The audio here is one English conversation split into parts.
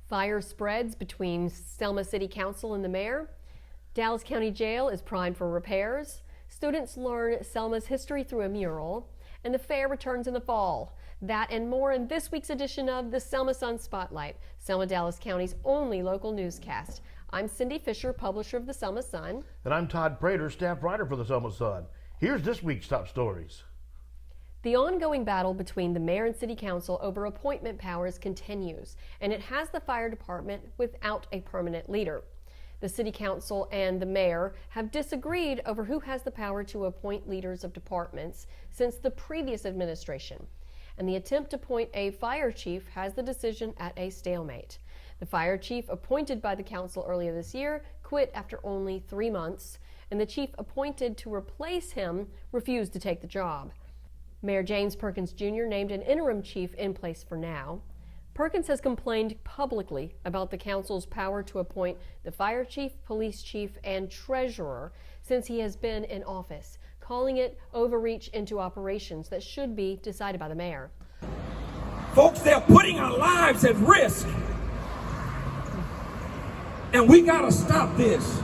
Fire spreads between Selma City Council and the mayor. Dallas County Jail is primed for repairs. Students learn Selma's history through a mural. And the fair returns in the fall. That and more in this week's edition of the Selma Sun Spotlight, Selma-Dallas County's only local newscast. I'm Cindy Fisher, publisher of the Selma Sun. And I'm Todd Prater, staff writer for the Selma Sun. Here's this week's top stories. The ongoing battle between the mayor and city council over appointment powers continues, and it has the fire department without a permanent leader. The city council and the mayor have disagreed over who has the power to appoint leaders of departments since the previous administration. And the attempt to appoint a fire chief has the decision at a stalemate. The fire chief appointed by the council earlier this year quit after only 3 months, and the chief appointed to replace him refused to take the job. Mayor James Perkins Jr. named an interim chief in place for now. Perkins has complained publicly about the council's power to appoint the fire chief, police chief, and treasurer since he has been in office, calling it overreach into operations that should be decided by the mayor. Folks, they're putting our lives at risk, and we gotta stop this.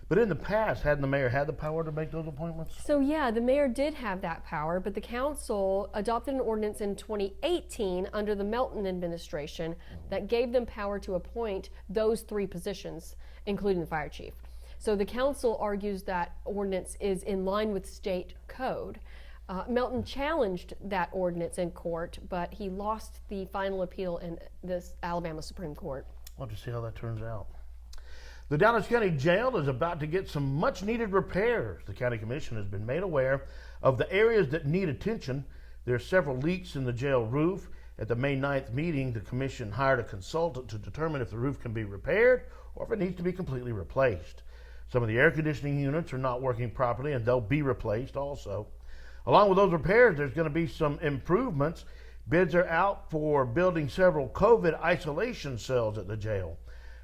But in the past, hadn't the mayor had the power to make those appointments? So yeah, the mayor did have that power, but the council adopted an ordinance in 2018 under the Melton administration that gave them power to appoint those 3 positions, including the fire chief. So the council argues that ordinance is in line with state code. Melton challenged that ordinance in court, but he lost the final appeal in the Alabama Supreme Court. We'll have to see how that turns out. The Dallas County Jail is about to get some much needed repairs. The County Commission has been made aware of the areas that need attention. There are several leaks in the jail roof. At the May 9th meeting, the Commission hired a consultant to determine if the roof can be repaired or if it needs to be completely replaced. Some of the air conditioning units are not working properly and they'll be replaced also. Along with those repairs, there's going to be some improvements. Bids are out for building several COVID isolation cells at the jail.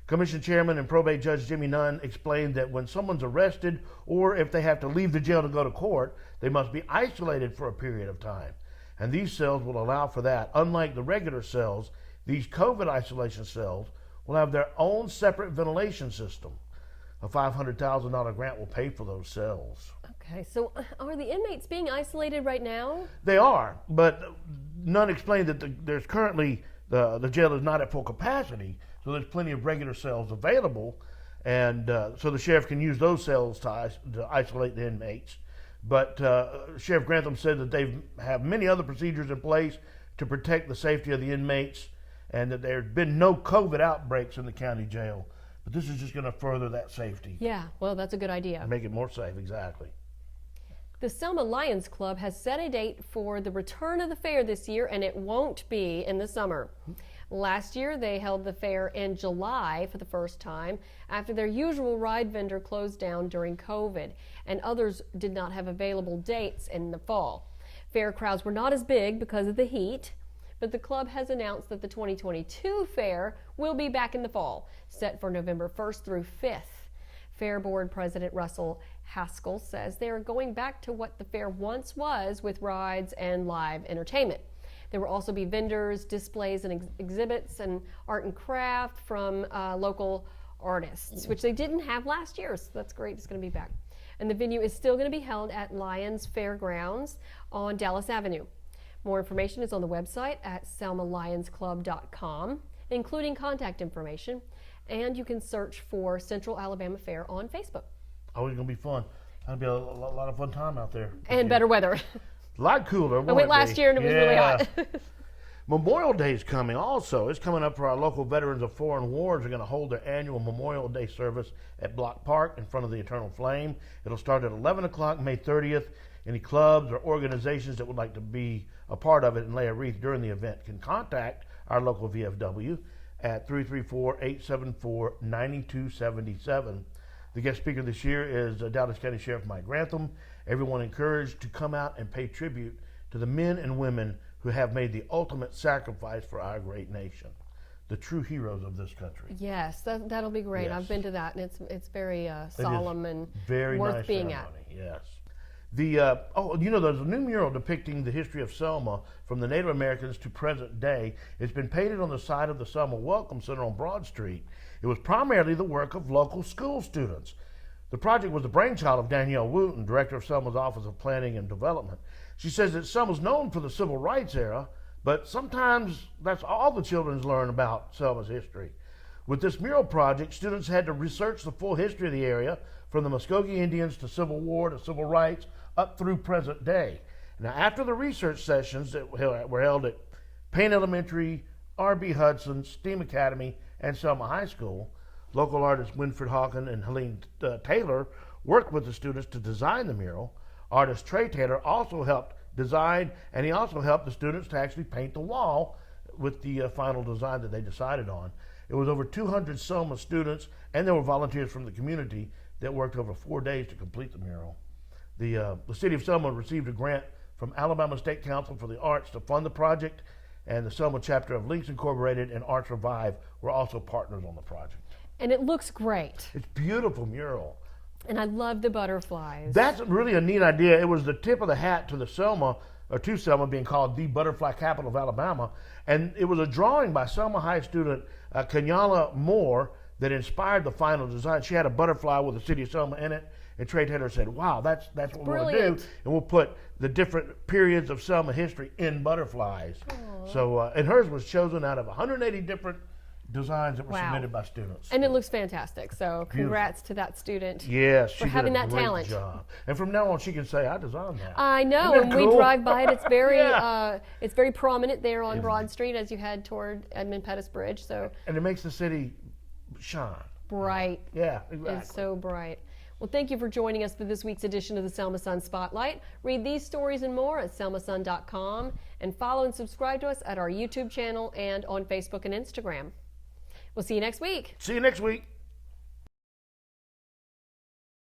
Commission Chairman and Probate Judge Jimmy Nunn explained that when someone's arrested or if they have to leave the jail to go to court, they must be isolated for a period of time. And these cells will allow for that. Unlike the regular cells, these COVID isolation cells will have their own separate ventilation system. A $500,000 grant will pay for those cells. Okay, so are the inmates being isolated right now? They are, but Nunn explained that there's currently, the jail is not at full capacity, so there's plenty of regular cells available, and so the sheriff can use those cells to isolate the inmates. But Sheriff Grantham said that they have many other procedures in place to protect the safety of the inmates, and that there's been no COVID outbreaks in the county jail. But this is just going to further that safety. Yeah, well, that's a good idea. Make it more safe, exactly. The Selma Lions Club has set a date for the return of the fair this year, and it won't be in the summer. Last year, they held the fair in July for the first time after their usual ride vendor closed down during COVID, and others did not have available dates in the fall. Fair crowds were not as big because of the heat, but the club has announced that the 2022 fair will be back in the fall, set for November 1st through 5th. Fair Board President Russell Haskell says they are going back to what the fair once was with rides and live entertainment. There will also be vendors, displays, and exhibits, and art and craft from local artists, which they didn't have last year, so that's great. It's going to be back. And the venue is still going to be held at Lions Fairgrounds on Dallas Avenue. More information is on the website at selmalionsclub.com, including contact information, and you can search for Central Alabama Fair on Facebook. Always going to be fun. That'll be a lot of fun time out there. And better weather. A lot cooler. I went last year and it was really hot. Memorial Day is coming also. It's coming up for our local veterans of foreign wars. They're going to hold their annual Memorial Day service at Block Park in front of the Eternal Flame. It'll start at 11 o'clock May 30th. Any clubs or organizations that would like to be a part of it and lay a wreath during the event can contact our local VFW at 334-874-9277. The guest speaker this year is Dallas County Sheriff Mike Grantham. Everyone encouraged to come out and pay tribute to the men and women who have made the ultimate sacrifice for our great nation. The true heroes of this country. Yes, that'll be great. Yes. I've been to that, and it's very solemn and very worth nice being ceremony. at. Yes. There's a new mural depicting the history of Selma from the Native Americans to present day. It's been painted on the side of the Selma Welcome Center on Broad Street. It was primarily the work of local school students. The project was the brainchild of Danielle Wooten, director of Selma's Office of Planning and Development. She says that Selma's known for the civil rights era, but sometimes that's all the children learn about Selma's history. With this mural project, students had to research the full history of the area, from the Muskogee Indians to Civil War to civil rights, up through present day. Now, after the research sessions that were held at Payne Elementary, R.B. Hudson, STEAM Academy, and Selma High School, local artists Winfred Hawken and Helene Taylor worked with the students to design the mural. Artist Trey Taylor also helped design, and he also helped the students to actually paint the wall with the final design that they decided on. It was over 200 Selma students, and there were volunteers from the community that worked over 4 days to complete the mural. The city of Selma received a grant from Alabama State Council for the Arts to fund the project, and the Selma chapter of Links Incorporated and Arts Revive were also partners on the project. And it looks great. It's a beautiful mural. And I love the butterflies. That's really a neat idea. It was the tip of the hat to Selma being called the butterfly capital of Alabama. And it was a drawing by Selma High student Kenyala Moore that inspired the final design. She had a butterfly with the city of Selma in it. And Trey Taylor said, wow, that's what we're going to do. And we'll put the different periods of Selma history in butterflies. Aww. So, and hers was chosen out of 180 different designs that were submitted by students. And it looks fantastic. So congrats to that student. Yes, for having that talent. Job. And from now on, she can say, I designed that. I know. When we drive by it, it's very it's very prominent there on Broad Street as you head toward Edmund Pettus Bridge. So and it makes the city shine. Bright. Yeah, exactly. It's so bright. Well, thank you for joining us for this week's edition of the Selma Sun Spotlight. Read these stories and more at selmasun.com, and follow and subscribe to us at our YouTube channel and on Facebook and Instagram. We'll see you next week. See you next week.